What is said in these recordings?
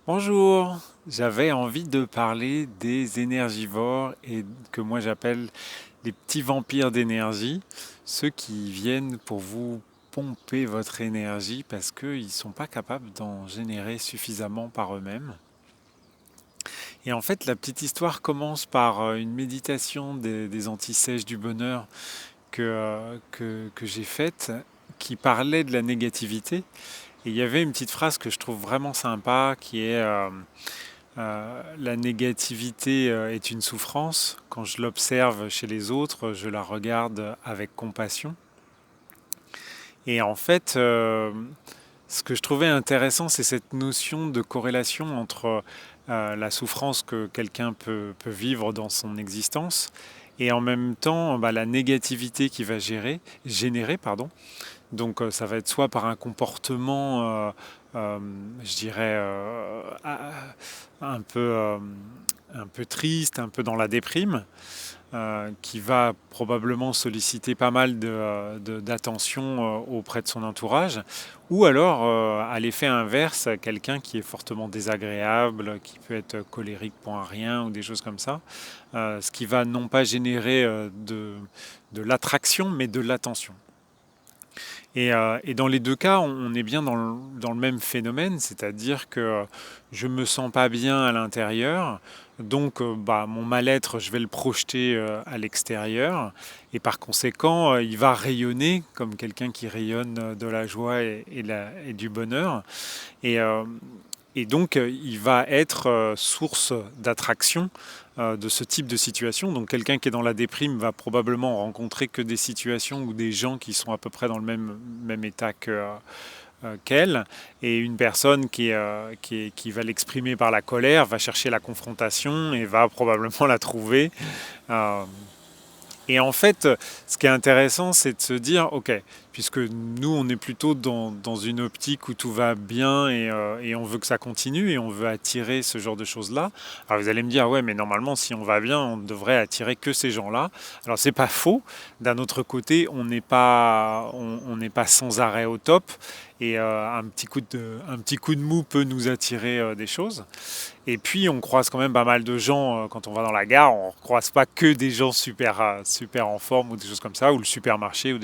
Bonjour, j'avais envie de parler des énergivores et que moi j'appelle les petits vampires d'énergie, ceux qui viennent pour vous pomper votre énergie parce qu'ils ne sont pas capables d'en générer suffisamment par eux-mêmes. Et en fait, la petite histoire commence par une méditation des anti-sèches du bonheur que j'ai faite qui parlait de la négativité. Et il y avait une petite phrase que je trouve vraiment sympa qui est la négativité est une souffrance. Quand je l'observe chez les autres, je la regarde avec compassion. Et en fait, ce que je trouvais intéressant, c'est cette notion de corrélation entre la souffrance que quelqu'un peut vivre dans son existence et en même temps la négativité qu'il va générer. Pardon. Donc ça va être soit par un comportement, je dirais, un peu, euh, un peu triste, un peu dans la déprime, qui va probablement solliciter pas mal d'attention auprès de son entourage, ou alors à l'effet inverse, quelqu'un qui est fortement désagréable, qui peut être colérique pour un rien ou des choses comme ça, ce qui va non pas générer de l'attraction, mais de l'attention. Et dans les deux cas, on est bien dans le même phénomène, c'est-à-dire que je me sens pas bien à l'intérieur, donc mon mal-être, je vais le projeter à l'extérieur, et par conséquent, il va rayonner comme quelqu'un qui rayonne de la joie et du bonheur. Et, euh, et donc, il va être source d'attraction de ce type de situation. Donc, quelqu'un qui est dans la déprime va probablement rencontrer que des situations ou des gens qui sont à peu près dans le même état qu'elle. Et une personne qui va l'exprimer par la colère va chercher la confrontation et va probablement la trouver. Euh, et en fait, ce qui est intéressant, c'est de se dire, OK, puisque nous, on est plutôt dans une optique où tout va bien et on veut que ça continue et on veut attirer ce genre de choses-là. Alors vous allez me dire, ouais, mais normalement, si on va bien, on devrait attirer que ces gens-là. Alors c'est pas faux. D'un autre côté, on n'est pas sans arrêt au top et un petit coup de mou peut nous attirer des choses. Et puis on croise quand même pas mal de gens quand on va dans la gare. On ne croise pas que des gens super en forme ou des choses comme ça, ou le supermarché.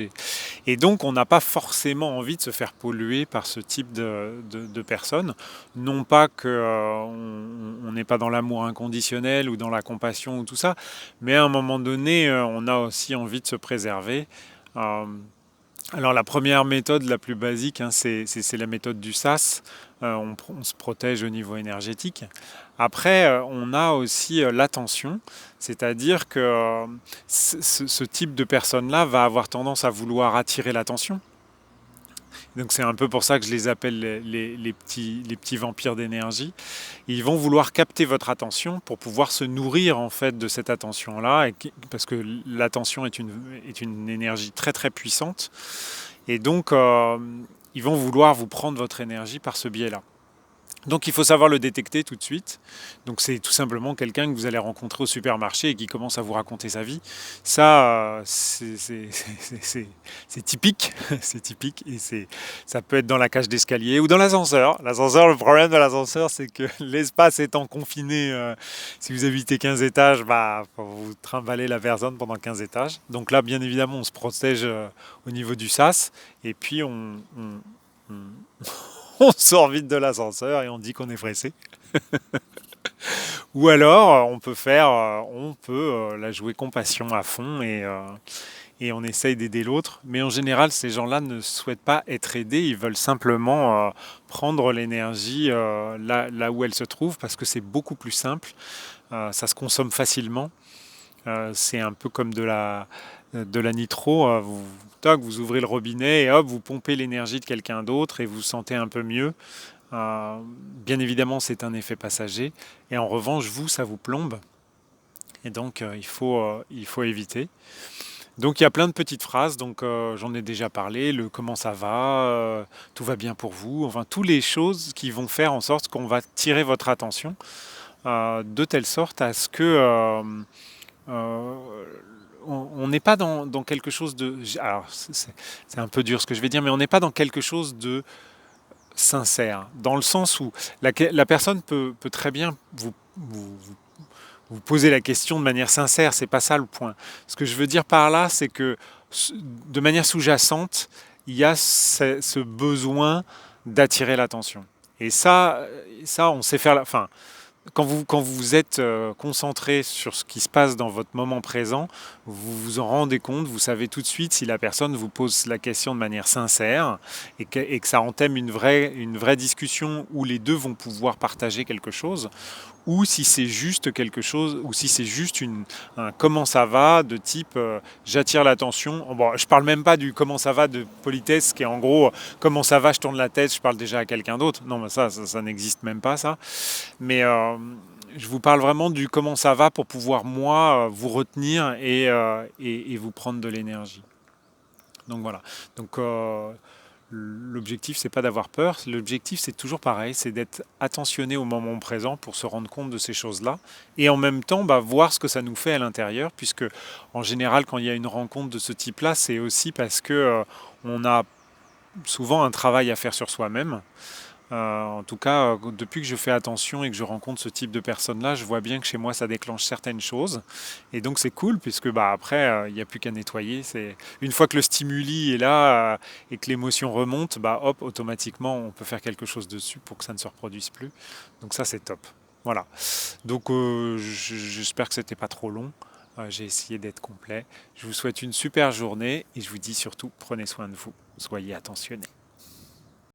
Et donc on n'a pas forcément envie de se faire polluer par ce type de personnes. Non pas qu'on n'est pas dans l'amour inconditionnel ou dans la compassion ou tout ça, mais à un moment donné, on a aussi envie de se préserver. Euh, alors la première méthode la plus basique, hein, c'est la méthode du SAS. On se protège au niveau énergétique. Après, on a aussi l'attention, c'est-à-dire que ce type de personne-là va avoir tendance à vouloir attirer l'attention. Donc c'est un peu pour ça que je les appelle les petits vampires d'énergie. Ils vont vouloir capter votre attention pour pouvoir se nourrir en fait de cette attention-là, parce que l'attention est une énergie très très puissante. Et donc, ils vont vouloir vous prendre votre énergie par ce biais-là. Donc il faut savoir le détecter tout de suite. Donc c'est tout simplement quelqu'un que vous allez rencontrer au supermarché et qui commence à vous raconter sa vie. Ça, c'est typique, c'est typique et ça peut être dans la cage d'escalier ou dans l'ascenseur. L'ascenseur, le problème de l'ascenseur, c'est que l'espace étant confiné, si vous habitez 15 étages, faut vous trimballer la personne pendant 15 étages. Donc là, bien évidemment, on se protège au niveau du sas et puis on on sort vite de l'ascenseur et on dit qu'on est pressé. Ou alors, on peut la jouer compassion à fond et on essaye d'aider l'autre. Mais en général, ces gens-là ne souhaitent pas être aidés, ils veulent simplement prendre l'énergie là où elle se trouve parce que c'est beaucoup plus simple, ça se consomme facilement. C'est un peu comme de la nitro. Toc, vous ouvrez le robinet et hop, vous pompez l'énergie de quelqu'un d'autre et vous vous sentez un peu mieux. Bien évidemment, c'est un effet passager. Et en revanche, vous, ça vous plombe. Et donc, il faut éviter. Donc, il y a plein de petites phrases. Donc, j'en ai déjà parlé. Le comment ça va, tout va bien pour vous. Enfin, toutes les choses qui vont faire en sorte qu'on va tirer votre attention de telle sorte à ce que euh, on n'est pas dans quelque chose de. Alors, c'est un peu dur ce que je vais dire, mais on n'est pas dans quelque chose de sincère, dans le sens où la personne peut très bien vous poser la question de manière sincère, c'est pas ça le point. Ce que je veux dire par là, c'est que de manière sous-jacente, il y a ce besoin d'attirer l'attention. Et ça, on sait faire. Enfin, quand vous êtes concentré sur ce qui se passe dans votre moment présent, vous vous en rendez compte, vous savez tout de suite si la personne vous pose la question de manière sincère et que ça entame une vraie discussion où les deux vont pouvoir partager quelque chose, ou si c'est juste quelque chose, ou si c'est juste un comment ça va de type j'attire l'attention. Bon, je parle même pas du comment ça va de politesse qui est en gros comment ça va, je tourne la tête, je parle déjà à quelqu'un d'autre. Non, mais ça n'existe même pas ça. Mais je vous parle vraiment du comment ça va pour pouvoir moi vous retenir et vous prendre de l'énergie. Donc voilà. Donc l'objectif, c'est pas d'avoir peur. L'objectif, c'est toujours pareil, c'est d'être attentionné au moment présent pour se rendre compte de ces choses-là. Et en même temps, bah, voir ce que ça nous fait à l'intérieur, puisque en général, quand il y a une rencontre de ce type-là, c'est aussi parce que on a souvent un travail à faire sur soi-même. En tout cas, depuis que je fais attention et que je rencontre ce type de personnes-là, je vois bien que chez moi, ça déclenche certaines choses. Et donc, c'est cool, puisque bah, après, il n'y a plus qu'à nettoyer. Une fois que le stimuli est là et que l'émotion remonte, bah, hop, automatiquement, on peut faire quelque chose dessus pour que ça ne se reproduise plus. Donc ça, c'est top. Voilà. Donc, j'espère que c'était pas trop long. J'ai essayé d'être complet. Je vous souhaite une super journée et je vous dis surtout, prenez soin de vous. Soyez attentionnés.